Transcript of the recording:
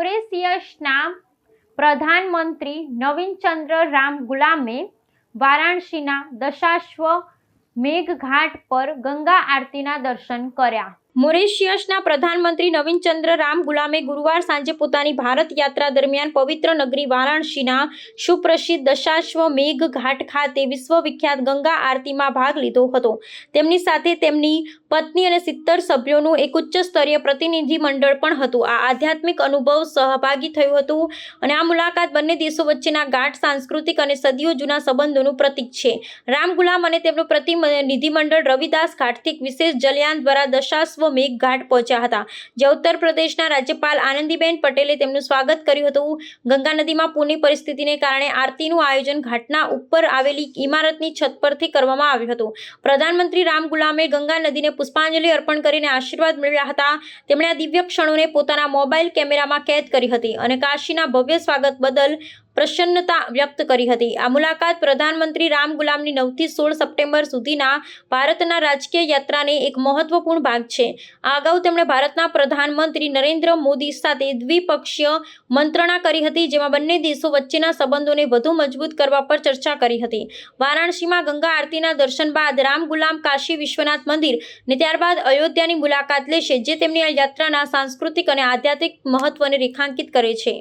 મોરેશિયસના પ્રધાનમંત્રી નવીન ચંદ્ર રામ ગુલામે વારાણસીના દશાશ્વમેઘ ઘાટ પર ગંગા આરતીના દર્શન કર્યા। મોરેશિયસના પ્રધાનમંત્રી નવીન ચંદ્ર રામ ગુલામે ગુરુવાર સાંજે પોતાની ભારત યાત્રા દરમિયાન પવિત્ર નગરી વારાણસીના સુપ્રસિદ્ધ દશાશ્વમેઘ ઘાટ ખાતે વિશ્વવિખ્યાત ગંગા આરતીમાં ભાગ લીધો હતો। તેમની સાથે તેમની પત્ની અને 70 સભ્યોનું એક ઉચ્ચ સ્તરીય પ્રતિનિધિ મંડળ પણ હતું। આ આધ્યાત્મિક અનુભવ સહભાગી થયું હતું અને આ મુલાકાત બંને દેશો વચ્ચેના ગાઢ સાંસ્કૃતિક અને સદીઓ જૂના સંબંધોનું પ્રતીક છે। રામ ગુલામ અને તેમનું પ્રતિનિધિમંડળ રવિદાસ ઘાટથી વિશેષ જલયાન દ્વારા દશાશ્વમેઘ ઘાટ પહોંચ્યા હતા, જ્યાં ઉત્તર પ્રદેશના રાજ્યપાલ આનંદીબેન પટેલે તેમનું સ્વાગત કર્યું હતું। ગંગા નદીમાં પૂરની પરિસ્થિતિને કારણે આરતીનું આયોજન ઘાટના ઉપર આવેલી ઇમારતની છત પરથી કરવામાં આવ્યું હતું। પ્રધાનમંત્રી રામ ગુલામે ગંગા નદીને પુષ્પાંજલિ અર્પણ કરીને આશીર્વાદ મેળવ્યા હતા। તેમણે આ દિવ્ય ક્ષણોને પોતાના મોબાઈલ કેમેરામાં કેદ કરી હતી અને કાશીના ભવ્ય સ્વાગત બદલ પ્રસન્નતા વ્યક્ત કરી હતી। આ મુલાકાત પ્રધાનમંત્રી રામ ગુલામની 9 થી 16 સપ્ટેમ્બર સુધીના ભારતના રાજકીય યાત્રાને એક મહત્વપૂર્ણ ભાગ છે। આ અગાઉ તેમણે ભારતના પ્રધાનમંત્રી નરેન્દ્ર મોદી સાથે દ્વિપક્ષીય મંત્રણા કરી હતી, જેમાં બંને દેશો વચ્ચેના સંબંધોને વધુ મજબૂત કરવા પર ચર્ચા કરી હતી। વારાણસીમાં ગંગા આરતીના દર્શન બાદ રામ ગુલામ કાશી વિશ્વનાથ મંદિર અને ત્યારબાદ અયોધ્યાની મુલાકાત લેશે, જે તેમની આ યાત્રાના સાંસ્કૃતિક અને આધ્યાત્મિક મહત્વને રેખાંકિત કરે છે।